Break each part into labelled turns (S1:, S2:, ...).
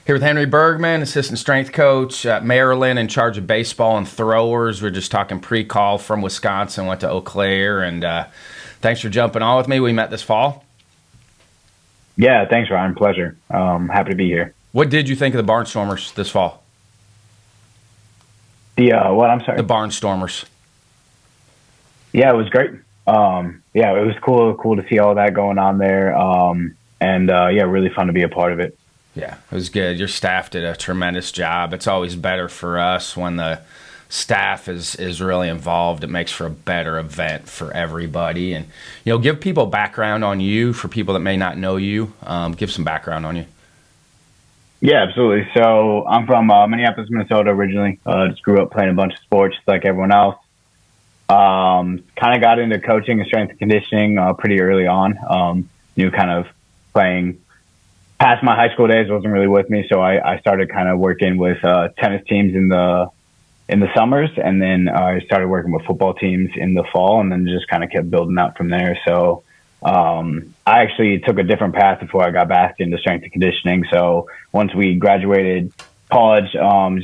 S1: Here with Henry Bergman, assistant strength coach at Maryland, in charge of baseball and throwers. We're just talking pre-call from Wisconsin, went to Eau Claire, and thanks for jumping on with me. We met this fall.
S2: Yeah, thanks, Ryan. Pleasure. Happy to be here.
S1: What did you think of the Barnstormers this fall?
S2: What? I'm sorry.
S1: The Barnstormers.
S2: Yeah, it was great. Yeah, it was cool to see all that going on there. Yeah, really fun to be a part of it.
S1: Yeah, it was good. Your staff did a tremendous job. It's always better for us when the staff is really involved. It makes for a better event for everybody. And, give people background on you for people that may not know you. Give some background on you.
S2: Yeah, absolutely. So I'm from Minneapolis, Minnesota originally. Just grew up playing a bunch of sports like everyone else. Kind of got into coaching and strength and conditioning pretty early on. Kind of playing past my high school days wasn't really with me, so I started kind of working with tennis teams in the summers, and then I started working with football teams in the fall, and then just kind of kept building out from there. So I actually took a different path before I got back into strength and conditioning. So once we graduated college,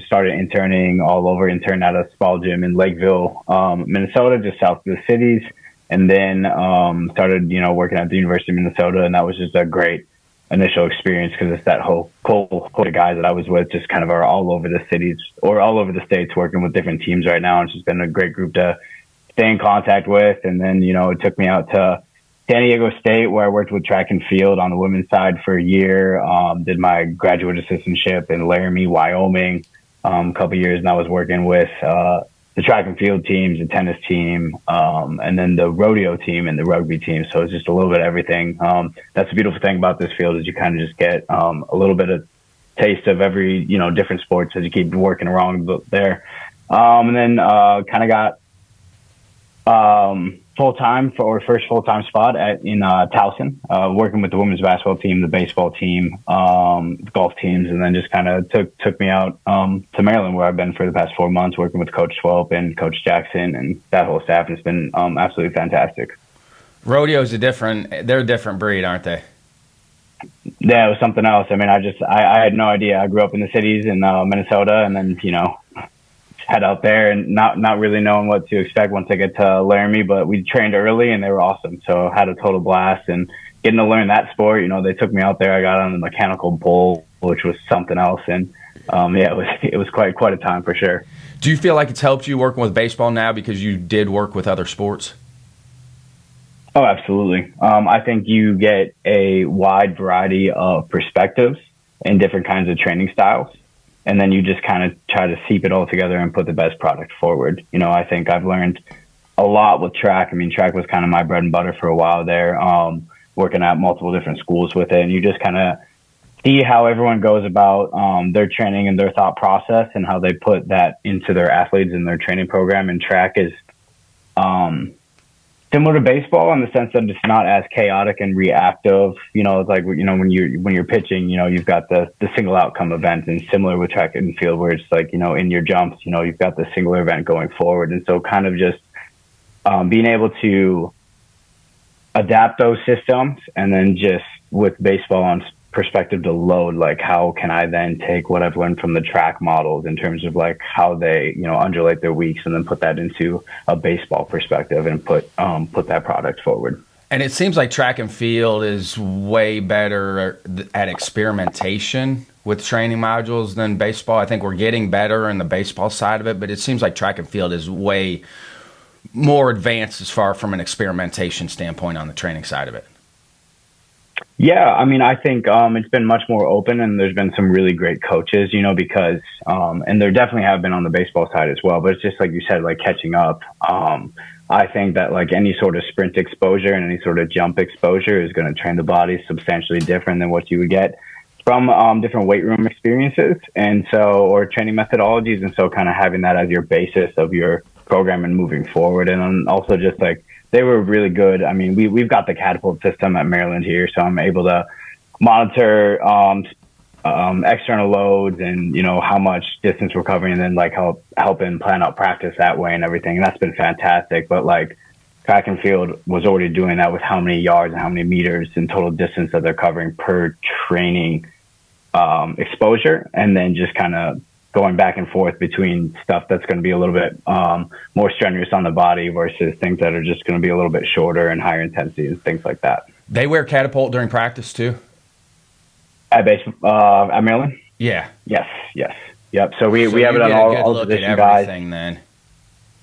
S2: started interning all over, interned at a small gym in Lakeville, Minnesota, just south of the cities, and then started, working at the University of Minnesota, and that was just a great initial experience because it's that whole cohort of guys that I was with just kind of are all over the cities or all over the states working with different teams right now. And it's just been a great group to stay in contact with. And then, it took me out to San Diego State where I worked with track and field on the women's side for a year, did my graduate assistantship in Laramie, Wyoming, a couple years. And I was working with the track and field teams, the tennis team, and then the rodeo team and the rugby team. So it's just a little bit of everything. That's the beautiful thing about this field is you kind of just get a little bit of taste of every, different sports as you keep working around there. And then kind of got full-time for our first full-time spot in Towson, working with the women's basketball team, the baseball team, the golf teams, and then just kind of took me out to Maryland where I've been for the past 4 months working with Coach Swelp and Coach Jackson and that whole staff. It's been absolutely fantastic.
S1: Rodeo's they're a different breed, aren't they?
S2: Yeah, it was something else. I mean, I had no idea. I grew up in the cities in Minnesota, and then, head out there and not really knowing what to expect once I get to Laramie, but we trained early and they were awesome. So I had a total blast and getting to learn that sport. They took me out there. I got on the mechanical bull, which was something else. And it was quite a time for sure.
S1: Do you feel like it's helped you working with baseball now because you did work with other sports?
S2: Oh, absolutely. I think you get a wide variety of perspectives and different kinds of training styles. And then you just kind of try to seep it all together and put the best product forward. I think I've learned a lot with track. I mean, track was kind of my bread and butter for a while there, working at multiple different schools with it. And you just kind of see how everyone goes about their training and their thought process and how they put that into their athletes and their training program. And track is similar to baseball in the sense that it's not as chaotic and reactive. It's like, when you're pitching, you've got the single outcome event, and similar with track and field where it's like, in your jumps, you've got the singular event going forward. And so kind of just being able to adapt those systems, and then just with baseball on perspective to load, like how can I then take what I've learned from the track models in terms of like how they undulate their weeks, and then put that into a baseball perspective and put that product forward.
S1: And it seems like track and field is way better at experimentation with training modules than baseball. I think we're getting better in the baseball side of it, but it seems like track and field is way more advanced as far from an experimentation standpoint on the training side of it.
S2: Yeah, I mean, I think it's been much more open, and there's been some really great coaches, because, and there definitely have been on the baseball side as well, but it's just like you said, like catching up. I think that like any sort of sprint exposure and any sort of jump exposure is going to train the body substantially different than what you would get from different weight room experiences, and so, or training methodologies. And so kind of having that as your basis of your program and moving forward. And then also just like, they were really good. I mean, we've got the catapult system at Maryland here, so I'm able to monitor external loads and how much distance we're covering, and then like help and plan out practice that way and everything. And that's been fantastic. But like track and field was already doing that with how many yards and how many meters in total distance that they're covering per training exposure, and then just kind of going back and forth between stuff that's going to be a little bit more strenuous on the body versus things that are just going to be a little bit shorter and higher intensity and things like that.
S1: They wear catapult during practice too?
S2: At Maryland?
S1: Yeah.
S2: Yes. Yep. So we have it on all position guys.
S1: Then.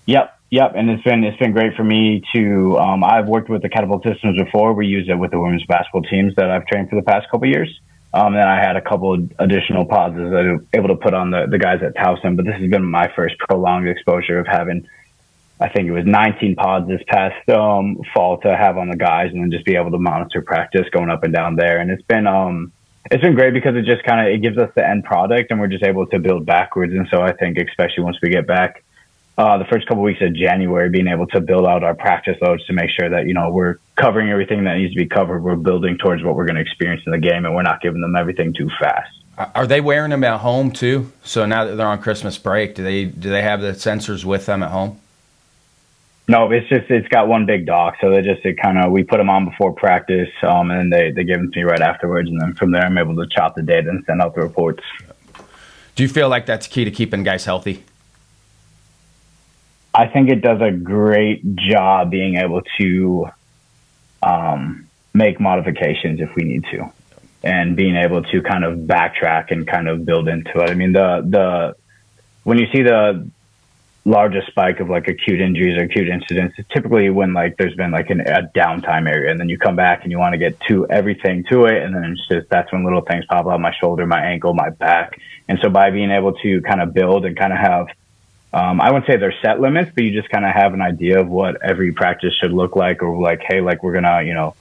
S2: Yep. And it's been great for me to. I've worked with the catapult systems before. We use it with the women's basketball teams that I've trained for the past couple of years. Then I had a couple additional pods that I was able to put on the guys at Towson. But this has been my first prolonged exposure of having, I think it was 19 pods this past fall to have on the guys, and then just be able to monitor practice going up and down there. And it's been great because it just it gives us the end product, and we're just able to build backwards. And so I think, especially once we get back, the first couple of weeks of January, being able to build out our practice loads to make sure that, we're covering everything that needs to be covered. We're building towards what we're going to experience in the game, and we're not giving them everything too fast.
S1: Are they wearing them at home too? So now that they're on Christmas break, do they have the sensors with them at home?
S2: No, it's got one big dock. So we put them on before practice, and then they give them to me right afterwards. And then from there, I'm able to chop the data and send out the reports.
S1: Do you feel like that's key to keeping guys healthy?
S2: I think it does a great job being able to make modifications if we need to, and being able to kind of backtrack and kind of build into it. I mean, when you see the largest spike of like acute injuries or acute incidents, it's typically when there's been a downtime area, and then you come back and you want to get to everything to it, and then that's when little things pop up: my shoulder, my ankle, my back. And so by being able to kind of build and kind of have, I wouldn't say they're set limits, but you just kind of have an idea of what every practice should look like, or hey, we're gonna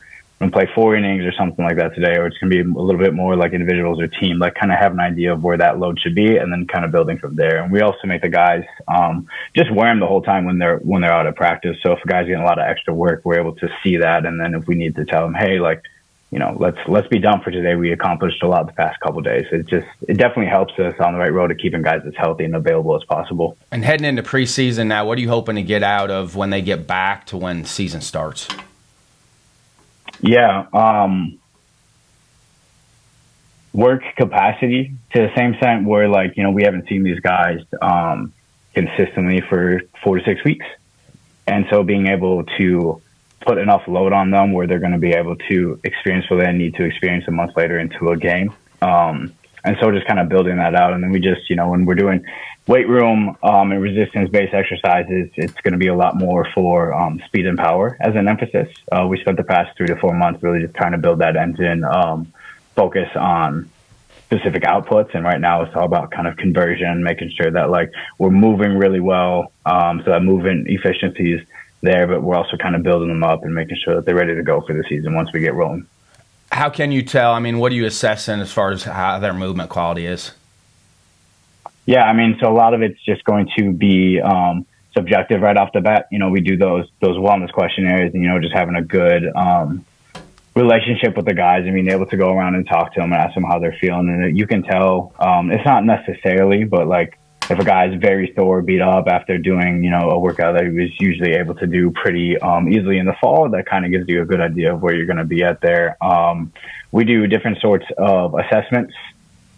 S2: play 4 innings or something like that today, or it's gonna be a little bit more like individuals or team, kind of have an idea of where that load should be, and then kind of building from there. And we also make the guys just wear them the whole time when they're out at practice. So if a guy's getting a lot of extra work, we're able to see that, and then if we need to tell them, hey, let's be done for today. We accomplished a lot the past couple of days. It definitely helps us on the right road to keeping guys as healthy and available as possible.
S1: And heading into preseason now, what are you hoping to get out of when they get back to when season starts?
S2: Yeah, work capacity to the same extent where we haven't seen these guys consistently for 4 to 6 weeks, and so being able to put enough load on them where they're going to be able to experience what they need to experience a month later into a game. And so just kind of building that out. And then we just, when we're doing weight room and resistance-based exercises, it's going to be a lot more for speed and power as an emphasis. We spent the past 3 to 4 months really just trying to build that engine, focus on specific outputs. And right now it's all about kind of conversion, making sure that we're moving really well. So that movement efficiency is there, but we're also kind of building them up and making sure that they're ready to go for the season once we get rolling.
S1: How can you tell? I mean, what are you assessing as far as how their movement quality is?
S2: Yeah, I mean, so a lot of it's just going to be subjective right off the bat. We do those wellness questionnaires, and just having a good relationship with the guys and being able to go around and talk to them and ask them how they're feeling. And you can tell, it's not necessarily, but if a guy's very sore, beat up after doing, a workout that he was usually able to do pretty easily in the fall, that kind of gives you a good idea of where you're going to be at there. We do different sorts of assessments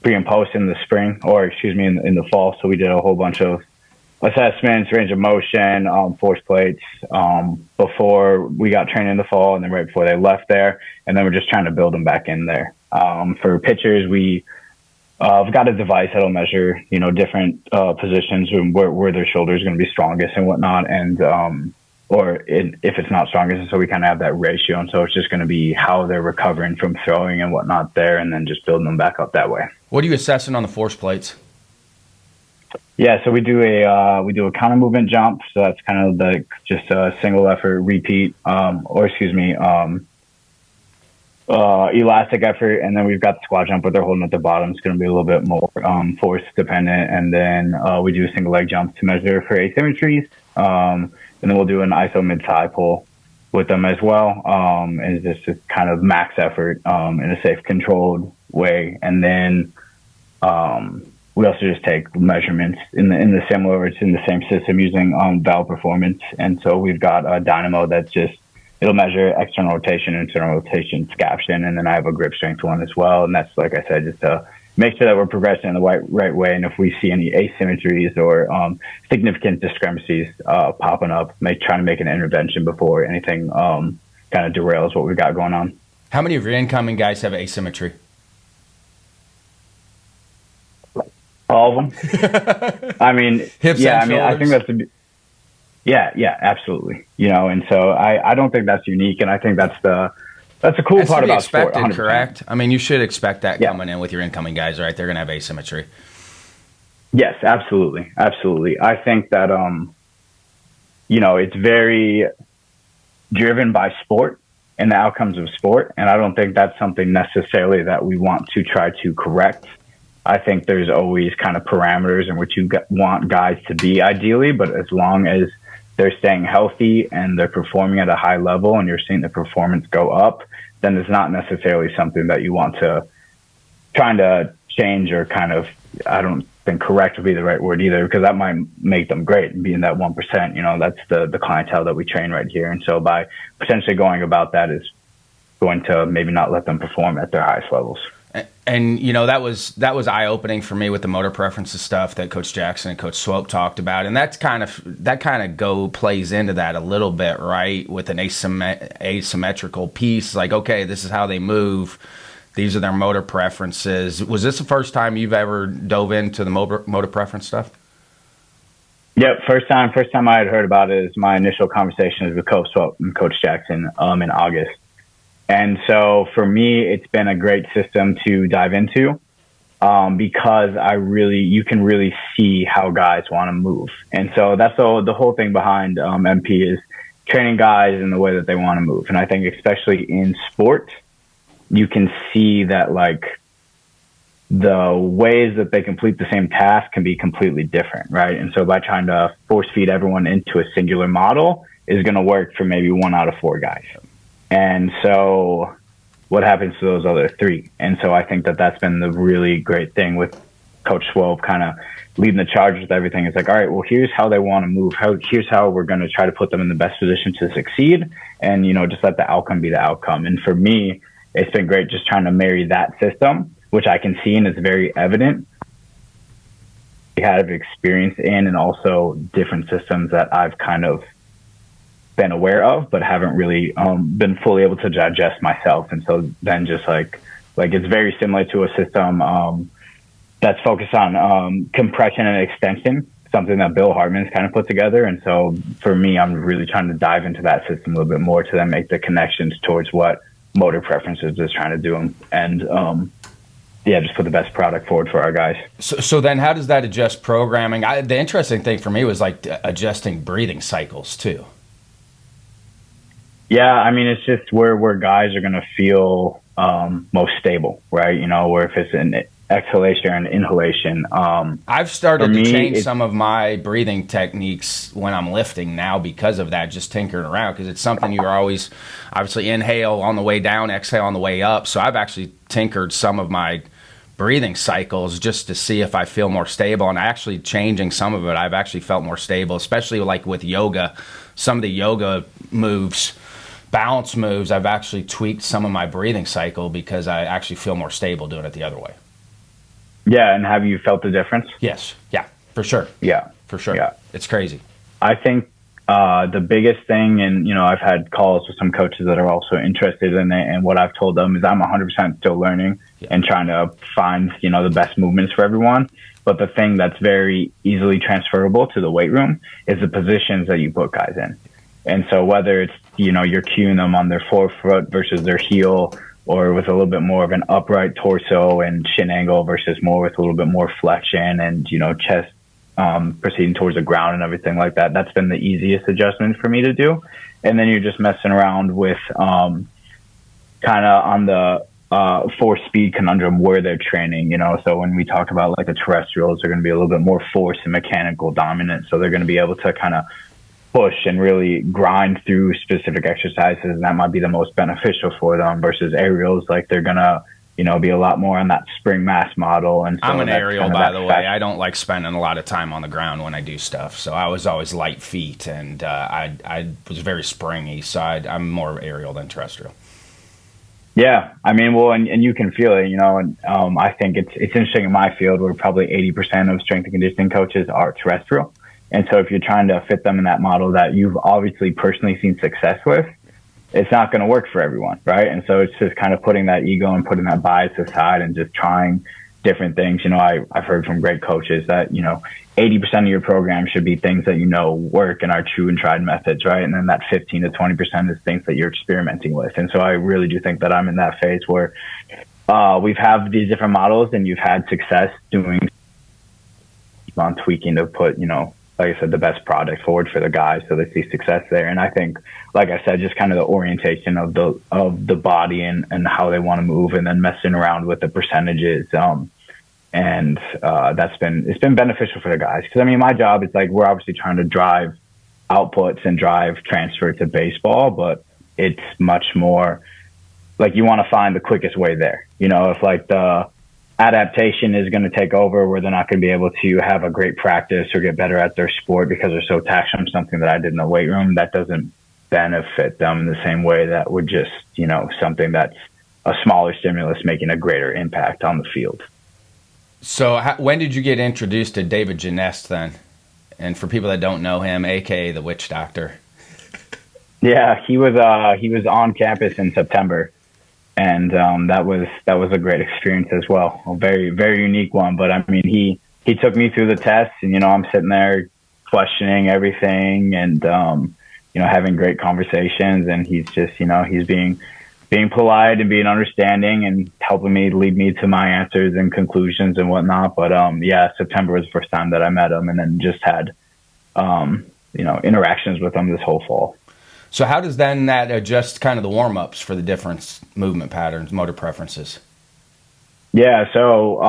S2: pre and post in the spring, or in the fall. So we did a whole bunch of assessments, range of motion, force plates, before we got trained in the fall, and then right before they left there. And then we're just trying to build them back in there. For pitchers, we've got a device that'll measure, different positions and where their shoulder is going to be strongest and whatnot, and if it's not strongest. And so we kind of have that ratio, and so it's just going to be how they're recovering from throwing and whatnot there, and then just building them back up that way.
S1: What are you assessing on the force plates?
S2: Yeah, so we do a counter movement jump. So that's kind of just a single effort repeat, elastic effort, and then we've got the squat jump, but they're holding at the bottom. It's going to be a little bit more force dependent, and then we do a single leg jump to measure for asymmetries, and then we'll do an iso mid thigh pull with them as well, and it's just kind of max effort in a safe, controlled way. And then we also just take measurements in the similar, it's in the same system using valve performance, and so we've got a dynamo that's just, it'll measure external rotation, internal rotation, scaption, and then I have a grip strength one as well. And that's, like I said, just to make sure that we're progressing in the right way. And if we see any asymmetries or significant discrepancies popping up, trying to make an intervention before anything kind of derails what we've got going on.
S1: How many of your incoming guys have asymmetry?
S2: All of them. I mean,
S1: hips
S2: yeah,
S1: and shoulders.
S2: I think that's yeah, absolutely. And so I don't think that's unique, and I think that's the cool part about sport. 100%.
S1: Correct? I mean, you should expect that coming in with your incoming guys, right? They're going to have asymmetry.
S2: Yes, absolutely. I think that it's very driven by sport and the outcomes of sport, and I don't think that's something necessarily that we want to try to correct. I think there's always kind of parameters in which you want guys to be ideally, but as long as they're staying healthy and they're performing at a high level and you're seeing the performance go up, then it's not necessarily something that you want to trying to change or kind of, I don't think correct would be the right word either, because that might make them great and being that 1%, that's the clientele that we train right here. And so by potentially going about that is going to maybe not let them perform at their highest levels.
S1: And that was eye-opening for me with the motor preferences stuff that Coach Jackson and Coach Swope talked about, and that kind of plays into that a little bit, right? With an asymmetrical piece, like, okay, this is how they move, these are their motor preferences. Was this the first time you've ever dove into the motor preference stuff?
S2: Yep, first time I had heard about it is my initial conversations with Coach Swope and Coach Jackson in August. And so for me, it's been a great system to dive into because you can really see how guys want to move. And so that's the whole thing behind MP is training guys in the way that they want to move. And I think especially in sport, you can see that like the ways that they complete the same task can be completely different, right? And so by trying to force feed everyone into a singular model is going to work for maybe 1 out of 4 guys. And so what happens to those other 3? And so I think that that's been the really great thing with Coach Swope kind of leading the charge with everything. It's like, all right, well, here's how they want to move. Here's how we're going to try to put them in the best position to succeed. And, just let the outcome be the outcome. And for me, it's been great just trying to marry that system, which I can see and it's very evident. I have experience in and also different systems that I've kind of been aware of, but haven't really been fully able to digest myself. And so then just like it's very similar to a system that's focused on compression and extension, something that Bill Hartman's kind of put together. And so for me, I'm really trying to dive into that system a little bit more to then make the connections towards what motor preferences is trying to do and just put the best product forward for our guys.
S1: So then how does that adjust programming? The interesting thing for me was like adjusting breathing cycles too.
S2: Yeah, I mean, it's just where guys are going to feel most stable, right? Where if it's an exhalation or an inhalation.
S1: I've started to change some of my breathing techniques when I'm lifting now because of that, just tinkering around, because it's something you're always, obviously, inhale on the way down, exhale on the way up. So I've actually tinkered some of my breathing cycles just to see if I feel more stable, and actually changing some of it, I've actually felt more stable, especially like with yoga. Some of the yoga moves, balance moves, I've actually tweaked some of my breathing cycle because I actually feel more stable doing it the other way.
S2: Yeah, and have you felt the difference?
S1: Yes, yeah, for sure.
S2: Yeah,
S1: for sure.
S2: Yeah,
S1: it's crazy.
S2: I think the biggest thing, and I've had calls with some coaches that are also interested in it, and what I've told them is I'm 100% still learning and trying to find the best movements for everyone. But the thing that's very easily transferable to the weight room is the positions that you put guys in. And so whether it's, you're cueing them on their forefoot versus their heel, or with a little bit more of an upright torso and shin angle versus more with a little bit more flexion and, chest proceeding towards the ground and everything like that. That's been the easiest adjustment for me to do. And then you're just messing around with kind of on the force speed conundrum where they're training, So when we talk about like the terrestrials, they're going to be a little bit more force and mechanical dominant. So they're going to be able to kind of push and really grind through specific exercises, and that might be the most beneficial for them versus aerials. Like they're gonna, be a lot more on that spring mass model. And so
S1: I'm an aerial, by the way. I don't like spending a lot of time on the ground when I do stuff. So I was always light feet, and I was very springy. So I'm more aerial than terrestrial.
S2: Yeah, I mean, well, and you can feel it, and I think it's interesting in my field where probably 80% of strength and conditioning coaches are terrestrial. And so if you're trying to fit them in that model that you've obviously personally seen success with, it's not going to work for everyone, right? And so it's just kind of putting that ego and putting that bias aside and just trying different things. I've heard from great coaches that, 80% of your program should be things that work and are true and tried methods, right? And then that 15 to 20% is things that you're experimenting with. And so I really do think that I'm in that phase where we've had these different models and you've had success doing on tweaking to put, like I said, the best product forward for the guys so they see success there. And I think, like I said, just kind of the orientation of the body and how they want to move, and then messing around with the percentages. It's been beneficial for the guys. Because, I mean, my job is like, we're obviously trying to drive outputs and drive transfer to baseball, but it's much more like you want to find the quickest way there. If like the adaptation is going to take over where they're not going to be able to have a great practice or get better at their sport because they're so taxed from something that I did in the weight room, that doesn't benefit them in the same way that would just, something that's a smaller stimulus making a greater impact on the field.
S1: So when did you get introduced to David Genest then? And for people that don't know him, AKA the Witch Doctor.
S2: Yeah, he was on campus in September. And that was a great experience as well. A very, very unique one. But I mean, he took me through the tests, and I'm sitting there questioning everything and having great conversations. And he's just he's being polite and being understanding and helping me lead me to my answers and conclusions and whatnot. But September was the first time that I met him, and then just had interactions with him this whole fall.
S1: So how does then that adjust kind of the warm-ups for the different movement patterns, motor preferences?
S2: Yeah, so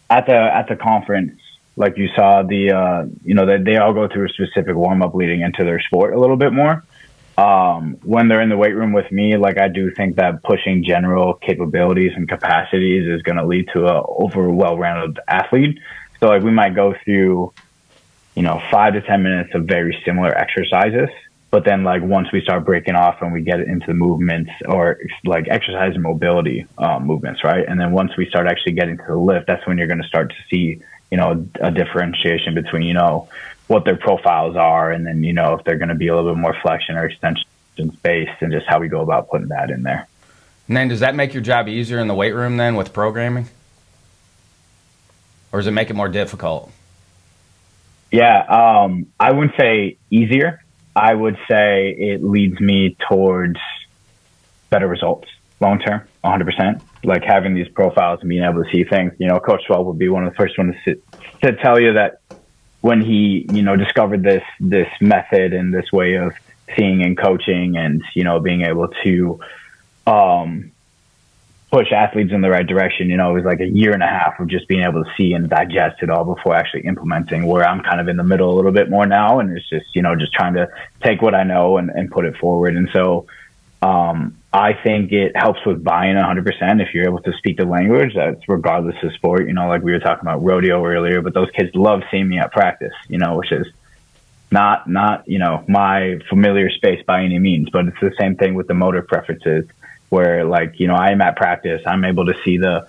S2: at the conference, like you saw, they all go through a specific warm-up leading into their sport a little bit more. When they're in the weight room with me, like I do think that pushing general capabilities and capacities is going to lead to a over well-rounded athlete. So like we might go through, 5 to 10 minutes of very similar exercises. But then, like, once we start breaking off and we get into the movements or like exercise and mobility movements, right? And then once we start actually getting to the lift, that's when you're going to start to see, a differentiation between, what their profiles are, and then, if they're going to be a little bit more flexion or extension based, and just how we go about putting that in there.
S1: And then does that make your job easier in the weight room then with programming? Or does it make it more difficult?
S2: Yeah, I wouldn't say easier. I would say it leads me towards better results long term, 100%. Like having these profiles and being able to see things. Coach 12 would be one of the first ones to tell you that when he, discovered this method and this way of seeing and coaching and, being able to push athletes in the right direction, it was like a year and a half of just being able to see and digest it all before actually implementing, where I'm kind of in the middle a little bit more now. And it's just, just trying to take what I know and put it forward. And so I think it helps with buy-in 100% if you're able to speak the language. That's regardless of sport, like we were talking about rodeo earlier, but those kids love seeing me at practice, which is not, my familiar space by any means, but it's the same thing with the motor preferences. Where like, I'm at practice, I'm able to see the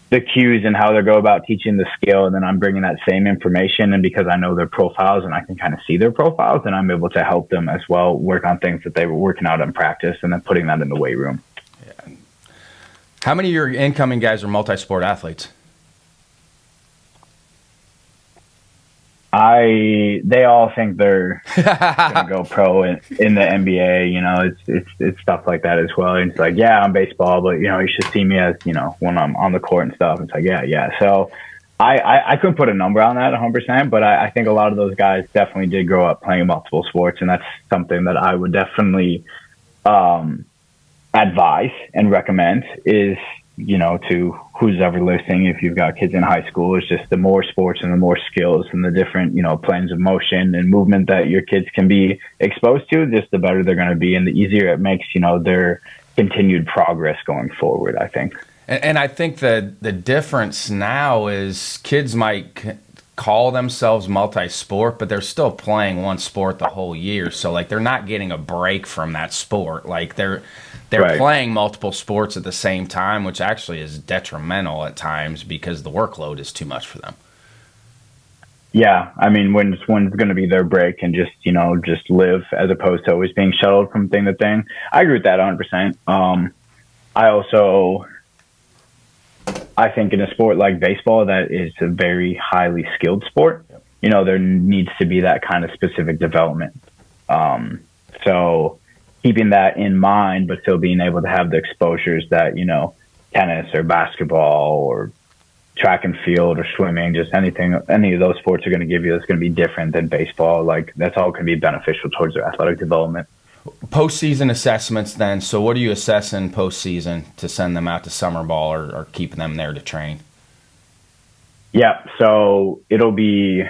S2: cues and how they go about teaching the skill. And then I'm bringing that same information. And because I know their profiles and I can kind of see their profiles, and I'm able to help them as well work on things that they were working out in practice and then putting that in the weight room.
S1: Yeah. How many of your incoming guys are multi-sport athletes?
S2: They all think they're gonna go pro in the NBA. It's stuff like that as well. And it's like, yeah, I'm baseball, but you should see me as when I'm on the court and stuff. It's like, yeah. So I couldn't put a number on that 100%, but I think a lot of those guys definitely did grow up playing multiple sports, and that's something that I would definitely advise and recommend is, to who's ever listening, if you've got kids in high school, is just the more sports and the more skills and the different, planes of motion and movement that your kids can be exposed to, just the better they're going to be and the easier it makes, their continued progress going forward, I think.
S1: And I think that the difference now is kids might call themselves multi-sport, but they're still playing one sport the whole year. So like they're not getting a break from that sport. Like they're
S2: Right.
S1: playing multiple sports at the same time, which actually is detrimental at times because the workload is too much for them.
S2: Yeah, I mean, when's going to be their break and just, just live as opposed to always being shuttled from thing to thing. I agree with that 100%. I think in a sport like baseball, that is a very highly skilled sport. Yep. There needs to be that kind of specific development. So keeping that in mind, but still being able to have the exposures that, tennis or basketball or track and field or swimming, just any of those sports are going to give you that's going to be different than baseball. Like that's all going to be beneficial towards their athletic development.
S1: Postseason assessments then. So what are you assessing postseason to send them out to summer ball or keeping them there to train?
S2: Yeah. So it'll be,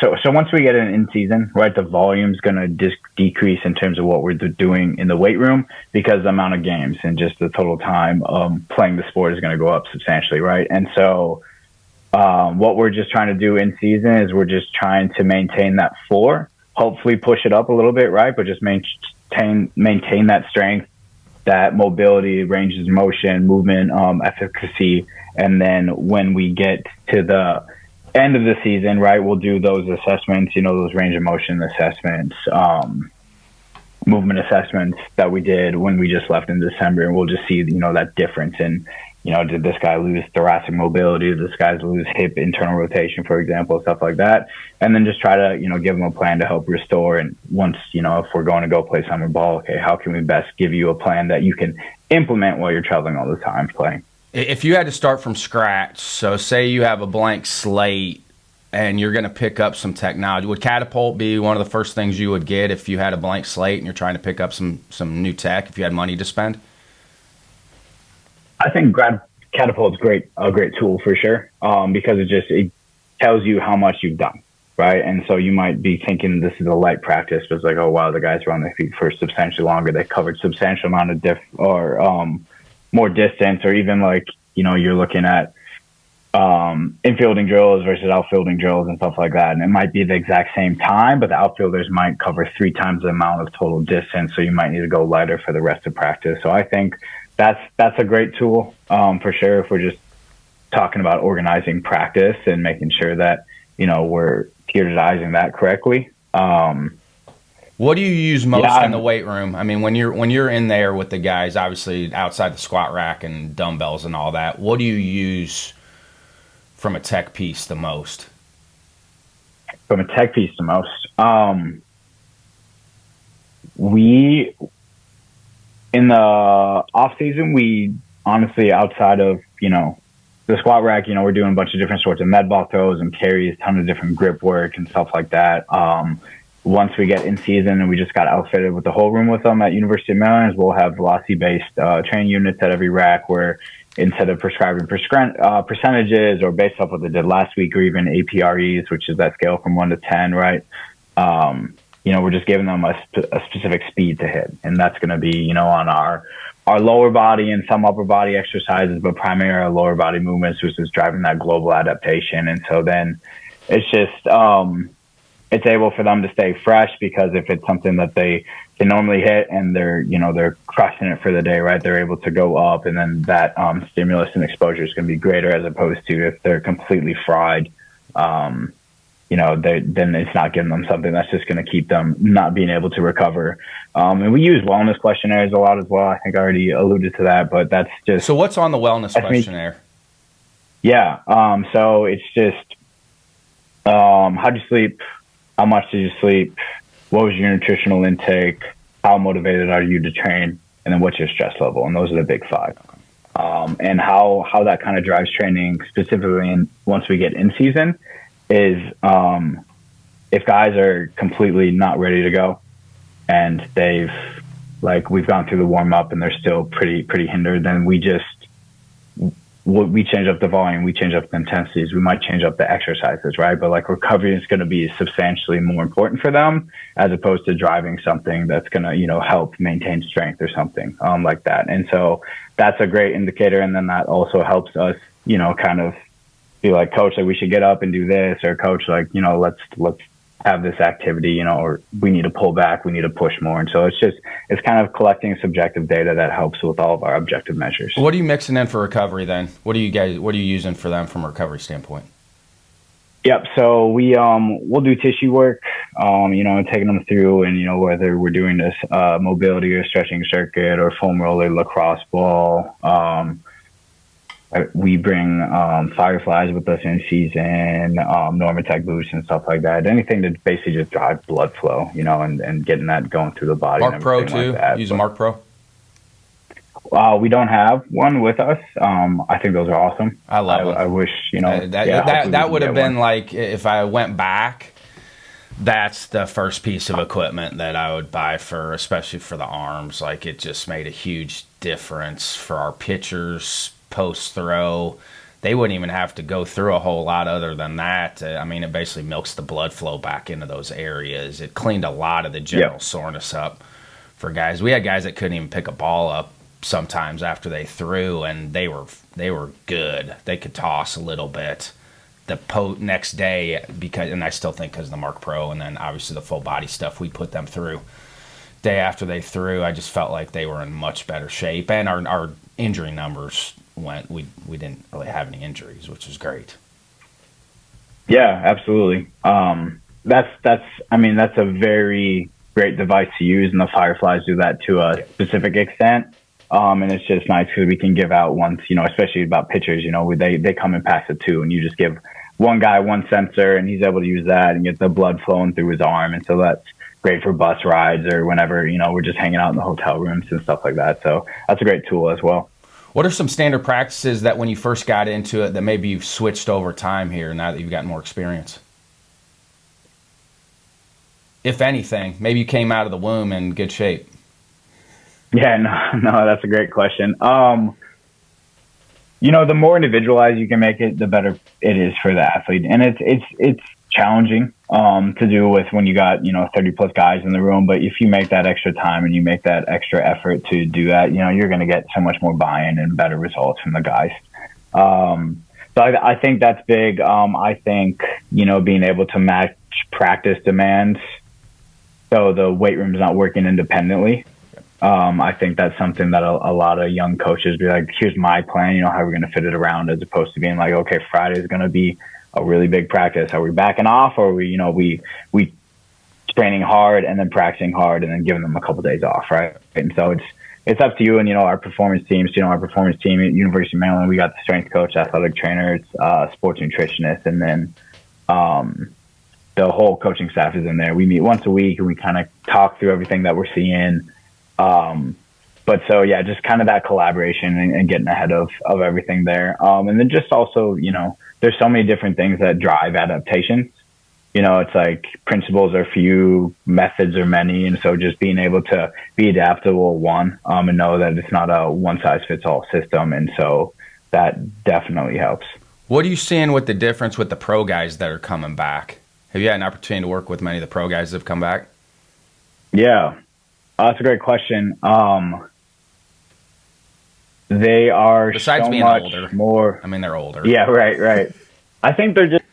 S2: so once we get an in season, right, the volume's going to decrease in terms of what we're doing in the weight room because the amount of games and just the total time playing the sport is going to go up substantially. Right. And so what we're just trying to do in season is we're just trying to maintain that floor, hopefully push it up a little bit. Right. But just maintain that strength, that mobility, ranges of motion, movement, efficacy. And then when we get to the end of the season, right, we'll do those assessments, those range of motion assessments, movement assessments that we did when we just left in December. And we'll just see, that difference in, did this guy lose thoracic mobility? Did this guy lose hip internal rotation, for example, stuff like that. And then just try to, give them a plan to help restore. And once, if we're going to go play summer ball, okay, how can we best give you a plan that you can implement while you're traveling all the time playing?
S1: If you had to start from scratch, so say you have a blank slate and you're going to pick up some technology, would Catapult be one of the first things you would get if you had a blank slate and you're trying to pick up some new tech, if you had money to spend?
S2: I think Catapult's a great tool for sure, because it tells you how much you've done, right? And so you might be thinking this is a light practice, but it's like, oh wow, the guys were on their feet for substantially longer. They covered substantial amount of more distance, or even like, you're looking at infielding drills versus outfielding drills and stuff like that. And it might be the exact same time, but the outfielders might cover 3 times the amount of total distance. So you might need to go lighter for the rest of practice. So I think that's a great tool for sure if we're just talking about organizing practice and making sure that, we're periodizing that correctly.
S1: What do you use most in the weight room? I mean, when you're in there with the guys, obviously outside the squat rack and dumbbells and all that, what do you use from a tech piece the most?
S2: From a tech piece the most? We, in the off season, we honestly, outside of, the squat rack, we're doing a bunch of different sorts of med ball throws and carries, a ton of different grip work and stuff like that. Once we get in season and we just got outfitted with the whole room with them at University of Maryland, we'll have velocity-based training units at every rack where instead of prescribing percentages or based off what they did last week or even APREs, which is that scale from 1 to 10, right? We're just giving them a specific speed to hit. And that's going to be, on our lower body and some upper body exercises, but primarily our lower body movements, which is driving that global adaptation. And so then it's just... it's able for them to stay fresh because if it's something that they can normally hit and they're crushing it for the day, right, they're able to go up, and then that stimulus and exposure is going to be greater as opposed to if they're completely fried, then it's not giving them something that's just going to keep them not being able to recover. And we use wellness questionnaires a lot as well. I think I already alluded to that, but that's just... So
S1: what's on the wellness questionnaire?
S2: So it's just, how'd you sleep? How much did you sleep? What was your nutritional intake? How motivated are you to train? And then what's your stress level? And those are the big 5. And how that kind of drives training specifically once we get in season is if guys are completely not ready to go and we've gone through the warm up and they're still pretty hindered, then we change up the volume, we change up the intensities, we might change up the exercises, right? But recovery is going to be substantially more important for them as opposed to driving something that's going to, help maintain strength or something like that. And so that's a great indicator. And then that also helps us, kind of be like, coach, like we should get up and do this, or coach, like, let's have this activity, or we need to pull back, we need to push more. And so it's kind of collecting subjective data that helps with all of our objective measures.
S1: What are you mixing in for recovery then? What are you using for them from a recovery standpoint?
S2: Yep. So we'll do tissue work, taking them through, and, whether we're doing this mobility or stretching circuit or foam roller, lacrosse ball. We bring fireflies with us in season, Normatec boosts and stuff like that. Anything to basically just drive blood flow, and getting that going through the body.
S1: Mark Pro too? Like use a Mark Pro?
S2: We don't have one with us. I think those are awesome.
S1: I love them.
S2: I wish,
S1: that would have been like, if I went back, that's the first piece of equipment that I would buy especially for the arms. Like, it just made a huge difference for our pitchers post throw. They wouldn't even have to go through a whole lot other than that. It basically milks the blood flow back into those areas. It cleaned a lot of the general soreness up for guys. We had guys that couldn't even pick a ball up sometimes after they threw, and they were good. They could toss a little bit the next day, and I still think because of the Mark Pro, and then obviously the full body stuff we put them through day after they threw. I just felt like they were in much better shape, and our injury numbers we didn't really have any injuries, which is great.
S2: Yeah, absolutely. That's a very great device to use, and the fireflies do that to a specific extent. And it's just nice because we can give out once, especially about pitchers, they come in packs of 2, and you just give one guy one sensor, and he's able to use that and get the blood flowing through his arm. And so that's great for bus rides or whenever, we're just hanging out in the hotel rooms and stuff like that. So that's a great tool as well.
S1: What are some standard practices that when you first got into it that maybe you've switched over time here now that you've gotten more experience? If anything, maybe you came out of the womb in good shape.
S2: Yeah, no, that's a great question. The more individualized you can make it, the better it is for the athlete. And it's challenging to do with when you got 30 plus guys in the room. But if you make that extra time and you make that extra effort to do that, you're going to get so much more buy-in and better results from the guys. So I think that's big. I think being able to match practice demands, so the weight room is not working independently. I think that's something that a lot of young coaches be like, here's my plan, how are we going to fit it around, as opposed to being like, okay, Friday is going to be a really big practice. Are we backing off, or are we training hard and then practicing hard and then giving them a couple of days off, right? And so it's up to you. And, our performance teams, our performance team at University of Maryland, we got the strength coach, athletic trainers, sports nutritionist, and then the whole coaching staff is in there. We meet once a week and we kind of talk through everything that we're seeing. But so, yeah, just kind of that collaboration and getting ahead of everything there. And then just also, there's so many different things that drive adaptations. It's like principles are few, methods are many. And so just being able to be adaptable, and know that it's not a one size fits all system. And so that definitely helps.
S1: What are you seeing with the difference with the pro guys that are coming back? Have you had an opportunity to work with many of the pro guys that have come back?
S2: Yeah. That's a great question. They are
S1: besides
S2: so
S1: being
S2: much
S1: older.
S2: More.
S1: They're older.
S2: Yeah, right. I think they're just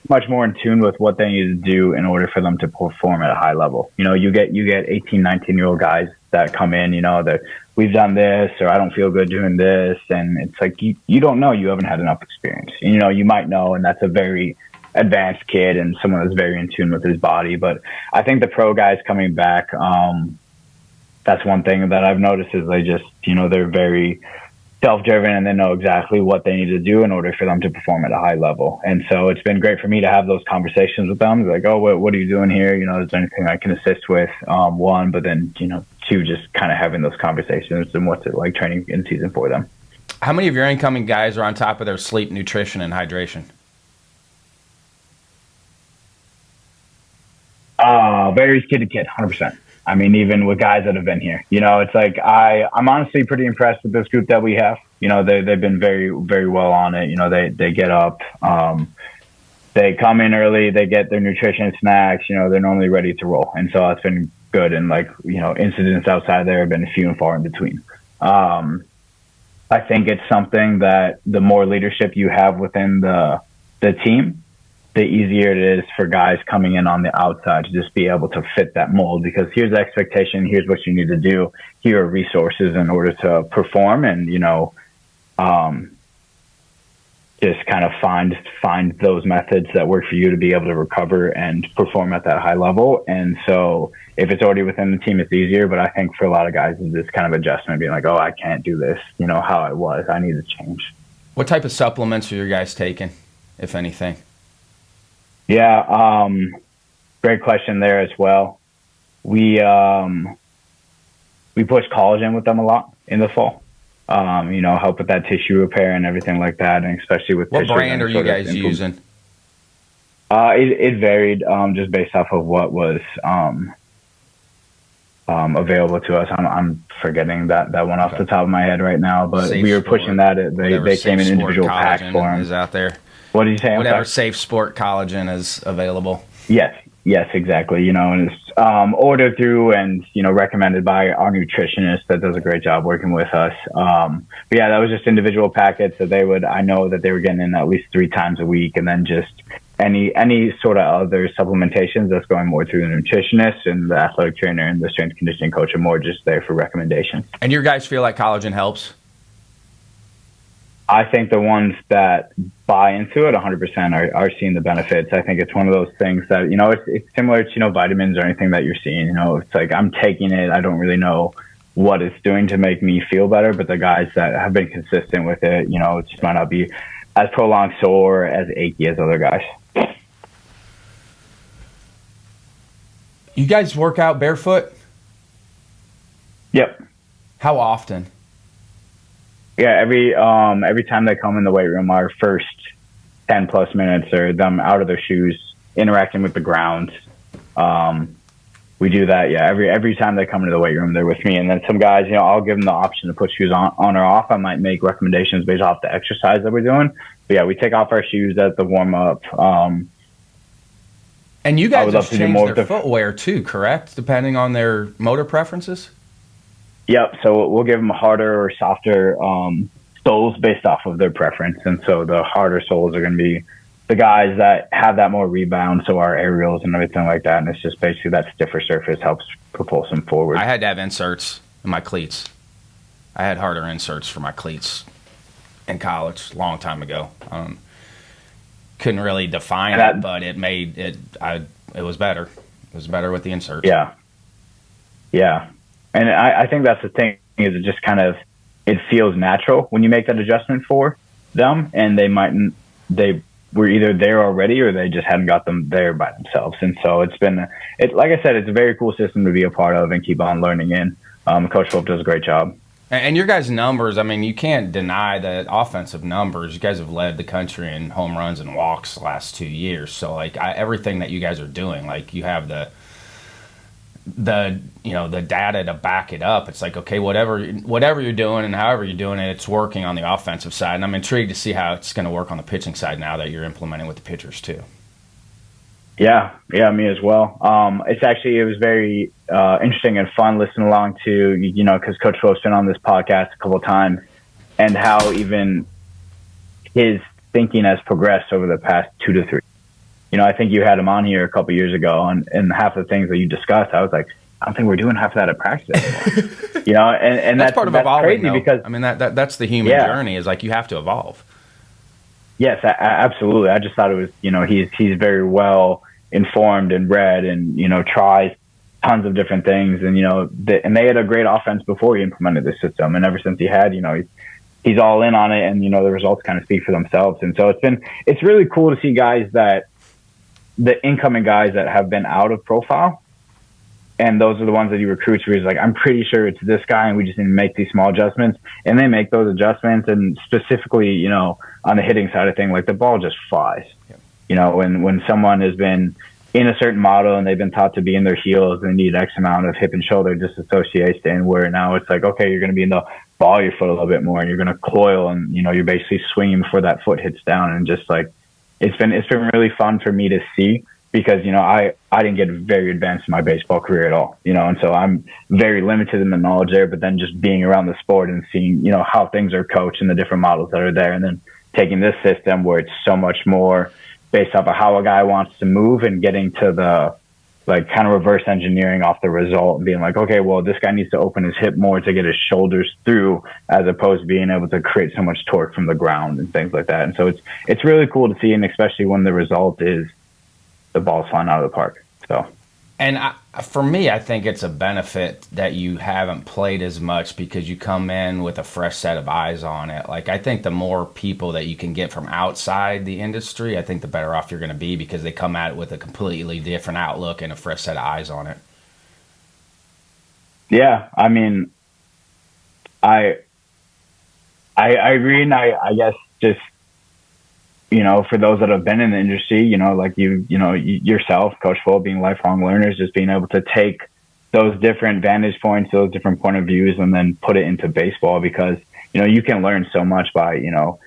S2: much more in tune with what they need to do in order for them to perform at a high level. You get 18, 19-year-old guys that come in, that we've done this, or I don't feel good doing this, and it's like you don't know, you haven't had enough experience. You might know, and that's a very advanced kid and someone that's very in tune with his body. But I think the pro guys coming back, that's one thing that I've noticed is they just, they're very self-driven and they know exactly what they need to do in order for them to perform at a high level. And so it's been great for me to have those conversations with them. They're like, oh, what are you doing here? Is there anything I can assist with? One, but then, two, just kind of having those conversations and what's it like training in season for them.
S1: How many of your incoming guys are on top of their sleep, nutrition, and hydration?
S2: Varies kid to kid, 100%. Even with guys that have been here, it's like I'm honestly pretty impressed with this group that we have. They've been very, very well on it. They get up, they come in early, they get their nutrition snacks, they're normally ready to roll. And so that's been good. And incidents outside there have been few and far in between. I think it's something that the more leadership you have within the the team, the easier it is for guys coming in on the outside to just be able to fit that mold, because here's the expectation, here's what you need to do, here are resources in order to perform, and, just kind of find those methods that work for you to be able to recover and perform at that high level. And so if it's already within the team, it's easier. But I think for a lot of guys, it's this kind of adjustment, being like, oh, I can't do this, how I was. I need to change.
S1: What type of supplements are your guys taking, if anything?
S2: Yeah, great question there as well. We push collagen with them a lot in the fall. Help with that tissue repair and everything like that, and especially with
S1: what brand are you guys using?
S2: It varied just based off of what was available to us. I'm forgetting that one off the top of my head right now, but we were pushing that. They came in individual packs for them.
S1: Is out there?
S2: What did you say?
S1: Whatever Safe Sport collagen is available.
S2: Yes, exactly. And it's ordered through and, recommended by our nutritionist that does a great job working with us. But yeah, that was just individual packets that I know that they were getting in at least 3 times a week. And then just any sort of other supplementations that's going more through the nutritionist, and the athletic trainer and the strength conditioning coach are more just there for recommendations.
S1: And your guys feel like collagen helps?
S2: I think the ones that buy into it 100% are seeing the benefits. I think it's one of those things that, it's similar to, vitamins or anything that you're seeing. It's like I'm taking it. I don't really know what it's doing to make me feel better, but the guys that have been consistent with it, it just might not be as prolonged sore, as achy as other guys.
S1: You guys work out barefoot?
S2: Yep.
S1: How often?
S2: Yeah, every time they come in the weight room, our first 10 plus minutes are them out of their shoes, interacting with the ground. We do that. Yeah. Every time they come into the weight room, they're with me. And then some guys, I'll give them the option to put shoes on or off. I might make recommendations based off the exercise that we're doing. But yeah, we take off our shoes at the warm up.
S1: And you guys have changed their footwear too, correct? Depending on their motor preferences?
S2: Yep. So we'll give them harder or softer soles based off of their preference. And so the harder soles are going to be the guys that have that more rebound, so our aerials and everything like that. And it's just basically that stiffer surface helps propulse them forward.
S1: I had to have inserts in my cleats. I had harder inserts for my cleats in college a long time ago. Couldn't really define it, but it made it. It was better. It was better with the inserts.
S2: Yeah. And I think that's the thing, is it just kind of, it feels natural when you make that adjustment for them, and they were either there already or they just hadn't got them there by themselves. And so like I said, it's a very cool system to be a part of and keep on learning in. Coach Wolf does a great job.
S1: And your guys' numbers, I mean, you can't deny the offensive numbers. You guys have led the country in home runs and walks the last 2 years. So, everything that you guys are doing, you have the data to back it up. It's like, okay, whatever you're doing and however you're doing it, it's working on the offensive side. And I'm intrigued to see how it's going to work on the pitching side now that you're implementing with the pitchers too.
S2: Yeah, me as well. It was very interesting and fun listening along to, because Coach Wolf's been on this podcast a couple of times, and how even his thinking has progressed over the past 2 to 3. I think you had him on here a couple of years ago, and half the things that you discussed, I was like, I don't think we're doing half of that at practice anymore. And that's part of evolving,
S1: crazy, because
S2: I
S1: mean that's the human journey, is you have to evolve.
S2: Yes, absolutely. I just thought it was, he's very well informed and read, and tries tons of different things, and and they had a great offense before he implemented the system, and ever since he had, he's all in on it, and the results kind of speak for themselves. And so it's really cool to see guys the incoming guys that have been out of profile, and those are the ones that he recruits, where he's like, I'm pretty sure it's this guy, and we just need to make these small adjustments. And they make those adjustments, and specifically, on the hitting side of things, the ball just flies. Yeah. When someone has been in a certain model and they've been taught to be in their heels, they need X amount of hip and shoulder disassociation, where now it's like, okay, you're going to be in the ball your foot a little bit more, and you're going to coil, and you're basically swinging before that foot hits down, and just it's been really fun for me to see, because I didn't get very advanced in my baseball career at all, and so I'm very limited in the knowledge there. But then just being around the sport and seeing how things are coached and the different models that are there, and then taking this system where it's so much more based off of how a guy wants to move and getting to the like kind of reverse engineering off the result and being like, okay, well, this guy needs to open his hip more to get his shoulders through, as opposed to being able to create so much torque from the ground and things like that. And so it's really cool to see, and especially when the result is the ball's flying out of the park. So.
S1: And for me, I think it's a benefit that you haven't played as much because you come in with a fresh set of eyes on it. Like, I think the more people that you can get from outside the industry, I think the better off you're going to be because they come at it with a completely different outlook and a fresh set of eyes on it.
S2: Yeah, I mean, I agree, and I guess just, you know, for those that have been in the industry, you know, like yourself, Coach Full, being lifelong learners, just being able to take those different vantage points, those different point of views, and then put it into baseball because, you know, you can learn so much by, you know,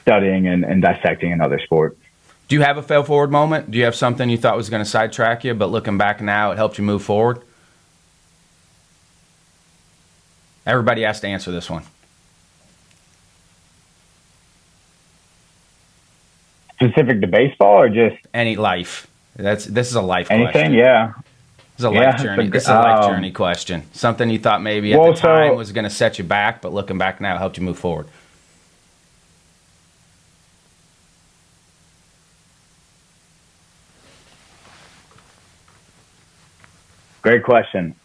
S2: studying and dissecting another sport.
S1: Do you have a fail forward moment? Do you have something you thought was going to sidetrack you, but looking back now, it helped you move forward? Everybody has to answer this one.
S2: Specific to baseball or just
S1: any life? This is a life
S2: anything,
S1: question.
S2: Yeah.
S1: This is a life journey. This is a life journey question. Something you thought maybe at the time was going to set you back, but looking back now, it helped you move forward.
S2: Great question.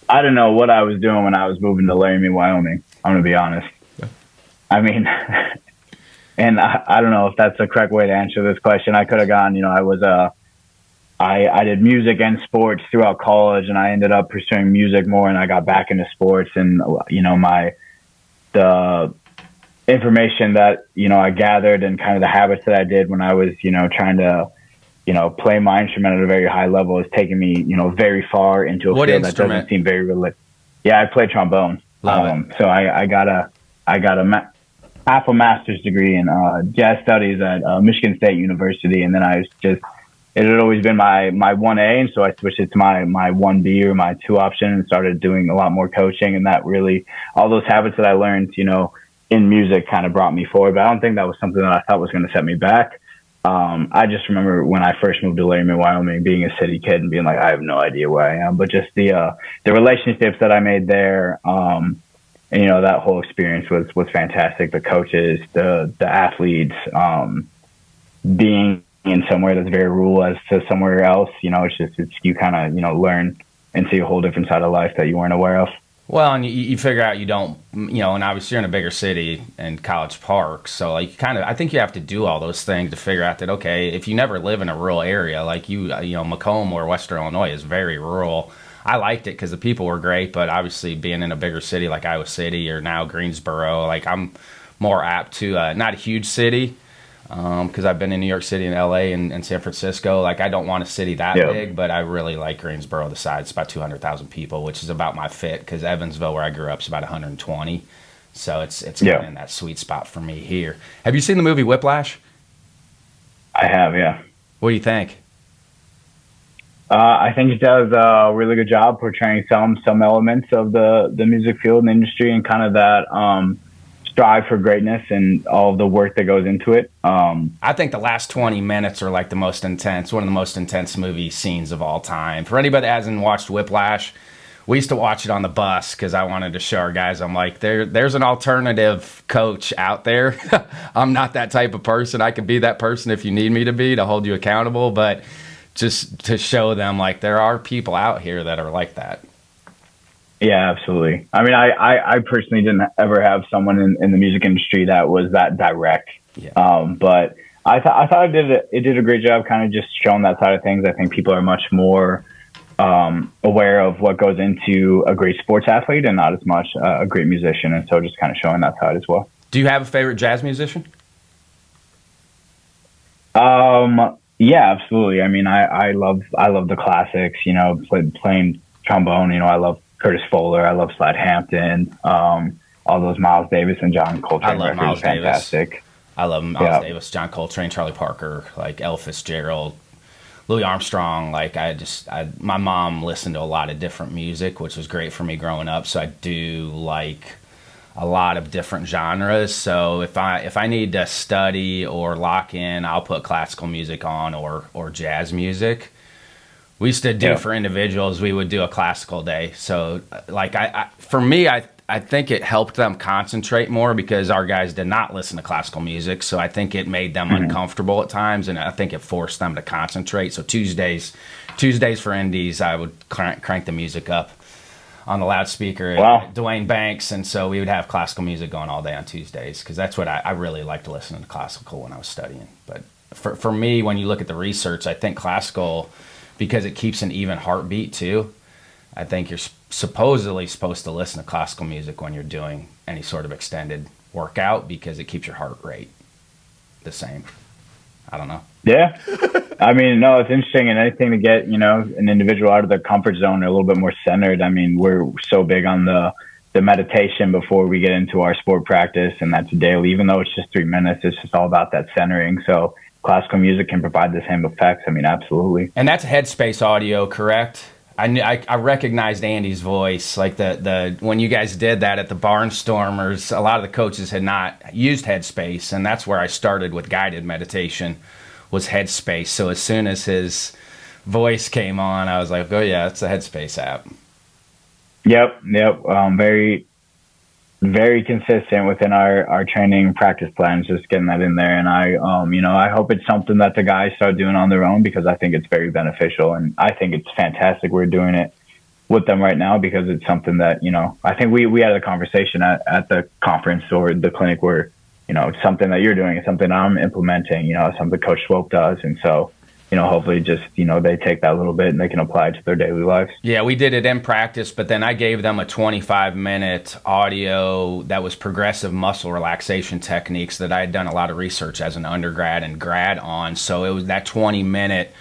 S2: I don't know what I was doing when I was moving to Laramie, Wyoming. I'm going to be honest. Yeah. I mean, and I don't know if that's the correct way to answer this question. I could have gone, you know, I did music and sports throughout college, and I ended up pursuing music more, and I got back into sports. And, you know, the information that, you know, I gathered and kind of the habits that I did when I was, you know, trying to, you know, play my instrument at a very high level has taken me, you know, very far into a field that doesn't seem very related. Yeah, I play trombone. So I got a half a master's degree in jazz studies at Michigan State University, and then it had always been my 1A, and so I switched it to my 1B or my 2 option and started doing a lot more coaching, and that really, all those habits that I learned, you know, in music kind of brought me forward, but I don't think that was something that I thought was going to set me back. I just remember when I first moved to Laramie, Wyoming, being a city kid and being like, I have no idea where I am, but just the relationships that I made there, and, you know, that whole experience was fantastic. The coaches, the athletes, being in somewhere that's very rural as to somewhere else, you know, it's you kind of, you know, learn and see a whole different side of life that you weren't aware of.
S1: Well, and you figure out you don't, you know, and obviously you're in a bigger city and College Park, so like I think you have to do all those things to figure out that, okay, if you never live in a rural area, like you know, Macomb or Western Illinois is very rural. I liked it because the people were great, but obviously being in a bigger city like Iowa City or now Greensboro, like I'm more apt to not a huge city, because I've been in New York City and LA and San Francisco. Like, I don't want a city that big, but I really like Greensboro, the size. It's about 200,000 people, which is about my fit, because Evansville, where I grew up, is about 120. So it's kind of in that sweet spot for me here. Have you seen the movie Whiplash?
S2: I have, yeah.
S1: What do you think?
S2: I think it does a really good job portraying some elements of the music field and industry, and kind of that strive for greatness and all of the work that goes into it.
S1: I think the last 20 minutes are like the most intense, one of the most intense movie scenes of all time. For anybody that hasn't watched Whiplash, we used to watch it on the bus because I wanted to show our guys, I'm like, there's an alternative coach out there. I'm not that type of person. I could be that person if you need me to be, to hold you accountable, but just to show them, like, there are people out here that are like that.
S2: Yeah, absolutely. I mean, I personally didn't ever have someone in the music industry that was that direct. Yeah. But I thought it did a great job kind of just showing that side of things. I think people are much more aware of what goes into a great sports athlete and not as much a great musician. And so just kind of showing that side as well.
S1: Do you have a favorite jazz musician?
S2: Yeah, absolutely. I mean, I love the classics, you know, playing trombone, you know, I love Curtis Fuller, I love Slide Hampton, all those Miles Davis and John Coltrane.
S1: I love Miles
S2: fantastic.
S1: Davis. I love Miles Davis, John Coltrane, Charlie Parker, like Ella Fitzgerald, Louis Armstrong. Like my mom listened to a lot of different music, which was great for me growing up. So I do like a lot of different genres. So if I need to study or lock in, I'll put classical music on or jazz music. We used to do for individuals, we would do a classical day. So like for me, I think it helped them concentrate more because our guys did not listen to classical music. So I think it made them uncomfortable at times, and I think it forced them to concentrate. So Tuesdays for indies, I would crank the music up on the loudspeaker at Dwayne Banks, and so we would have classical music going all day on Tuesdays because that's what I really liked to listen to classical when I was studying. But for me, when you look at the research, I think classical, because it keeps an even heartbeat too, I think you're supposedly supposed to listen to classical music when you're doing any sort of extended workout because it keeps your heart rate the same. I don't know.
S2: Yeah. I mean, no, it's interesting, and anything to get, an individual out of their comfort zone, a little bit more centered. I mean, we're so big on the meditation before we get into our sport practice, and that's daily, even though it's just 3 minutes, it's just all about that centering. So classical music can provide the same effects. I mean, absolutely.
S1: And that's Headspace audio, correct? I recognized Andy's voice, like the when you guys did that at the Barnstormers, a lot of the coaches had not used Headspace, and that's where I started with guided meditation, was Headspace. So as soon as his voice came on, I was like, oh yeah, it's a Headspace app.
S2: Yep. Very, very consistent within our training practice plans, just getting that in there. And I hope it's something that the guys start doing on their own because I think it's very beneficial. And I think it's fantastic we're doing it with them right now because it's something that, I think we had a conversation at the conference or the clinic where, it's something that you're doing. It's something I'm implementing, something Coach Swope does. And so, hopefully just, they take that little bit and they can apply it to their daily lives.
S1: Yeah, we did it in practice, but then I gave them a 25-minute audio that was progressive muscle relaxation techniques that I had done a lot of research as an undergrad and grad on. So it was that 20-minute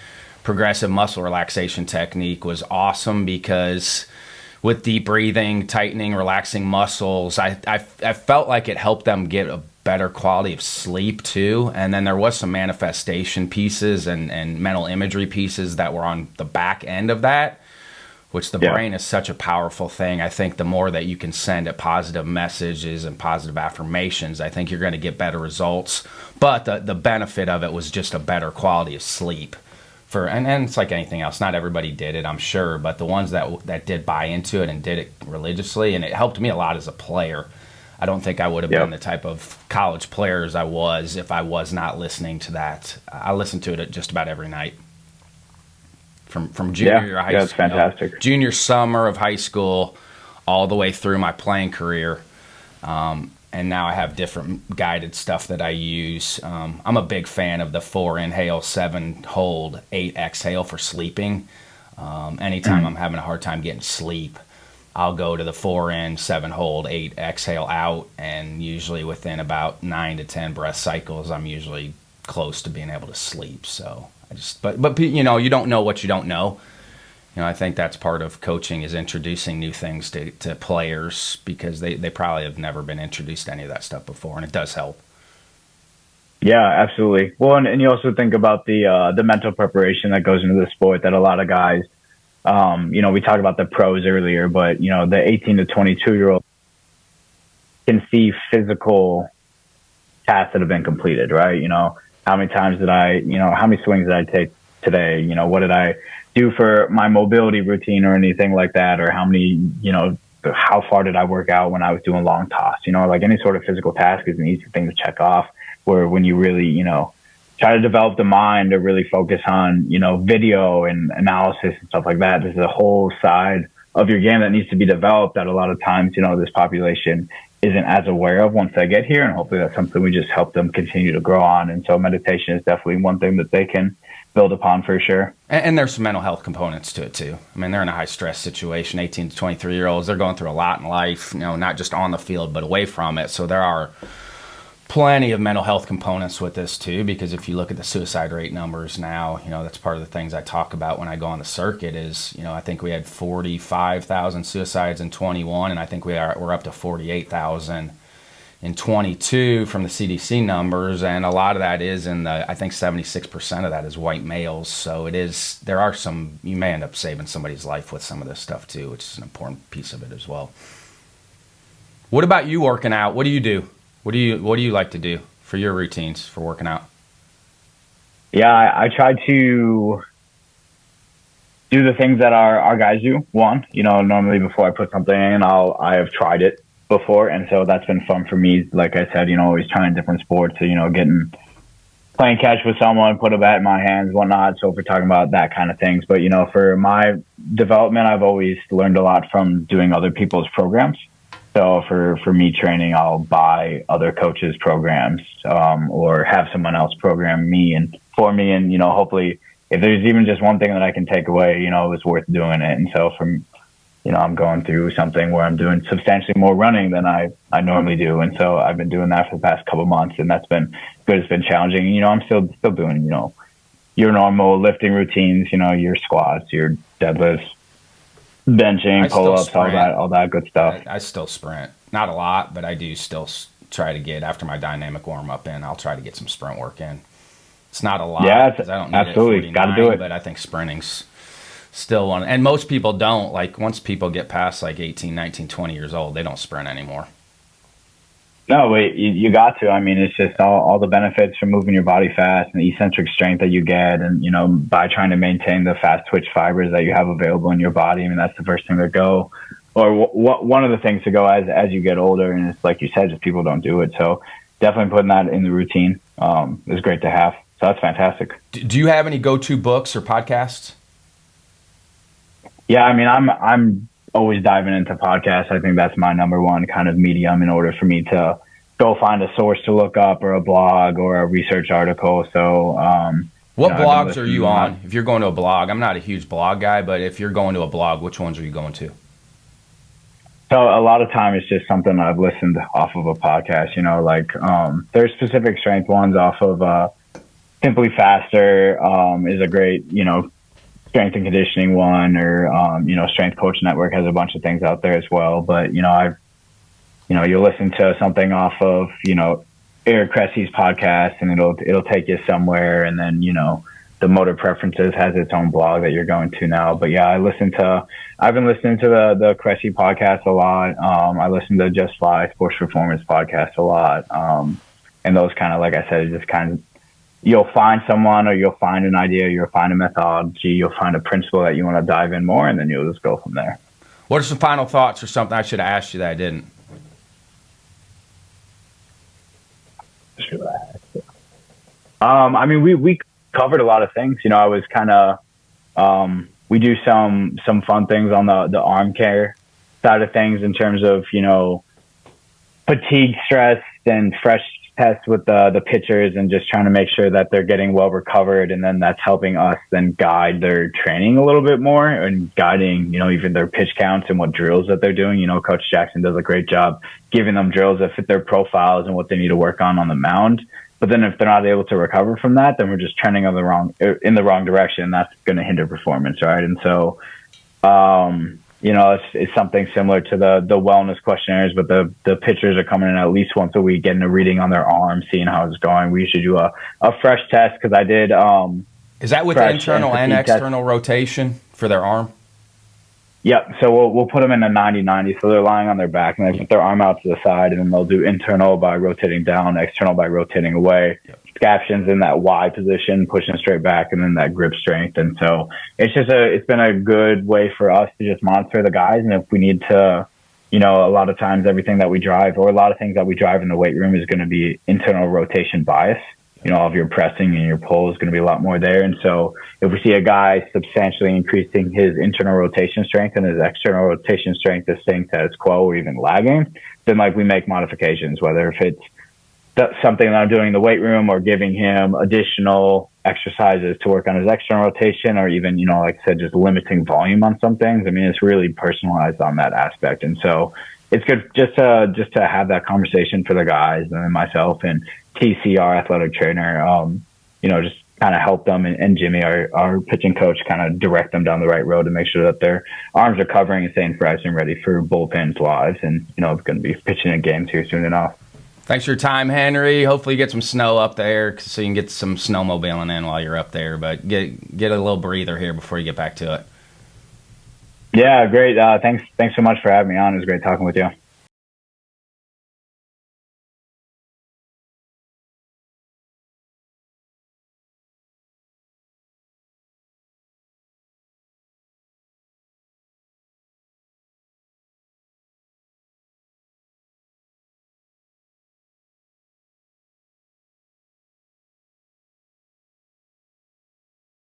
S1: progressive muscle relaxation technique was awesome because with deep breathing, tightening, relaxing muscles, I felt like it helped them get a better quality of sleep too. And then there was some manifestation pieces and mental imagery pieces that were on the back end of that, which the brain is such a powerful thing. I think the more that you can send it positive messages and positive affirmations, I think you're going to get better results. But the benefit of it was just a better quality of sleep. And it's like anything else. Not everybody did it, I'm sure, but the ones that did buy into it and did it religiously, and it helped me a lot as a player. I don't think I would have been the type of college player as I was if I was not listening to that. I listened to it just about every night. From junior year of high school.
S2: That's fantastic.
S1: Junior summer of high school all the way through my playing career. And now I have different guided stuff that I use. I'm a big fan of the 4 inhale, 7 hold, 8 exhale for sleeping. Anytime I'm having a hard time getting sleep, I'll go to the 4 in, 7 hold, 8 exhale out, and usually within about 9 to 10 breath cycles, I'm usually close to being able to sleep. So but you don't know what you don't know. I think that's part of coaching is introducing new things to players because they probably have never been introduced to any of that stuff before, and it does help.
S2: Yeah, absolutely. Well, and you also think about the mental preparation that goes into the sport that a lot of guys, we talked about the pros earlier, but, the 18 to 22-year-old can see physical tasks that have been completed, right? How many times how many swings did I take today? What did I do for my mobility routine or anything like that? Or how many, how far did I work out when I was doing long toss? Like any sort of physical task is an easy thing to check off, where when you really, try to develop the mind to really focus on, video and analysis and stuff like that. There's a whole side of your game that needs to be developed that a lot of times, this population isn't as aware of once they get here. And hopefully that's something we just help them continue to grow on. And so meditation is definitely one thing that they can build upon for sure.
S1: And there's some mental health components to it too. I mean, they're in a high stress situation, 18 to 23-year-olds. They're going through a lot in life, not just on the field, but away from it. So there are plenty of mental health components with this too, because if you look at the suicide rate numbers now, that's part of the things I talk about when I go on the circuit is, I think we had 45,000 suicides in 21, and I think we're up to 48,000 in 22 from the CDC numbers, and a lot of that is I think 76% of that is white males. So there are some, you may end up saving somebody's life with some of this stuff too, which is an important piece of it as well. What about you working out? What do you do? What do you like to do for your routines for working out?
S2: Yeah, I try to do the things that our guys do. One, normally before I put something in, I have tried it before, and so that's been fun for me. Like I said, always trying different sports, so playing catch with someone, put a bat in my hands, whatnot. So if we're talking about that kind of things, but for my development, I've always learned a lot from doing other people's programs. So for me training, I'll buy other coaches' programs, or have someone else program me and for me, and hopefully if there's even just one thing that I can take away, it's worth doing it. And so I'm going through something where I'm doing substantially more running than I normally do. And so I've been doing that for the past couple of months, and that's been good. It's been challenging. I'm still doing, your normal lifting routines, your squats, your deadlifts, benching, pull-ups, all that good stuff.
S1: I still sprint. Not a lot, but I do still try to get, after my dynamic warm-up in, I'll try to get some sprint work in. It's not a lot.
S2: Yeah,
S1: because I don't need
S2: absolutely.
S1: It
S2: got to do it.
S1: But I think sprinting's still one. And most people don't. Like, once people get past, 18, 19, 20 years old, they don't sprint anymore.
S2: No, wait, you got to. I mean, it's just all the benefits from moving your body fast and the eccentric strength that you get. And, by trying to maintain the fast twitch fibers that you have available in your body. I mean, that's the first thing to go. Or one of the things to go as you get older. And it's like you said, just people don't do it. So definitely putting that in the routine is great to have. So that's fantastic.
S1: Do you have any go-to books or podcasts?
S2: Yeah, I mean, I'm always diving into podcasts. I think that's my number one kind of medium in order for me to go find a source to look up, or a blog or a research article. So,
S1: what blogs are you on? If you're going to a blog, I'm not a huge blog guy, but if you're going to a blog, which ones are you going to?
S2: So a lot of time it's just something I've listened off of a podcast, there's specific strength ones off of, Simply Faster, is a great, strength and conditioning one, or, Strength Coach Network has a bunch of things out there as well. But, you'll listen to something off of, Eric Cressy's podcast, and it'll take you somewhere. And then, the Motor Preferences has its own blog that you're going to now. But yeah, I've been listening to the Cressy podcast a lot. I listen to Just Fly Sports Performance podcast a lot. And those kind of, like I said, just kind of, you'll find someone, or you'll find an idea, you'll find a methodology, you'll find a principle that you want to dive in more, and then you'll just go from there.
S1: What are some final thoughts, or something I should have asked you that I didn't?
S2: I mean, we covered a lot of things. I was kind of, we do some fun things on the arm care side of things in terms of, fatigue, stress, and fresh tests with the pitchers, and just trying to make sure that they're getting well recovered. And then that's helping us then guide their training a little bit more, and guiding, even their pitch counts and what drills that they're doing. Coach Jackson does a great job giving them drills that fit their profiles and what they need to work on the mound. But then if they're not able to recover from that, then we're just trending in the wrong direction. That's going to hinder performance, right? And so, it's something similar to the wellness questionnaires, but the pitchers are coming in at least once a week, getting a reading on their arm, seeing how it's going. We usually do a fresh test, because I did.
S1: Is that with internal and external rotation for their arm?
S2: Yep. So we'll put them in a 90-90. So they're lying on their back, and they put their arm out to the side, and then they'll do internal by rotating down, external by rotating away. Yep. Captions in that Y position, pushing straight back, and then that grip strength. And so it's been a good way for us to just monitor the guys. And if we need to, a lot of times everything that we drive, or a lot of things that we drive in the weight room, is going to be internal rotation bias. All of your pressing and your pull is going to be a lot more there. And so if we see a guy substantially increasing his internal rotation strength and his external rotation strength is staying status quo or even lagging, then we make modifications, whether if it's something that I'm doing in the weight room, or giving him additional exercises to work on his external rotation, or even, like I said, just limiting volume on some things. I mean, it's really personalized on that aspect. And so it's good just to have that conversation for the guys, and then myself and TC, our athletic trainer, just kind of help them, and Jimmy, our pitching coach, kind of direct them down the right road to make sure that their arms are covering and staying fresh and ready for bullpens, lives, and going to be pitching in games here soon enough.
S1: Thanks for your time, Henry. Hopefully you get some snow up there so you can get some snowmobiling in while you're up there. But get a little breather here before you get back to it.
S2: Yeah, great. Thanks so much for having me on. It was great talking with you.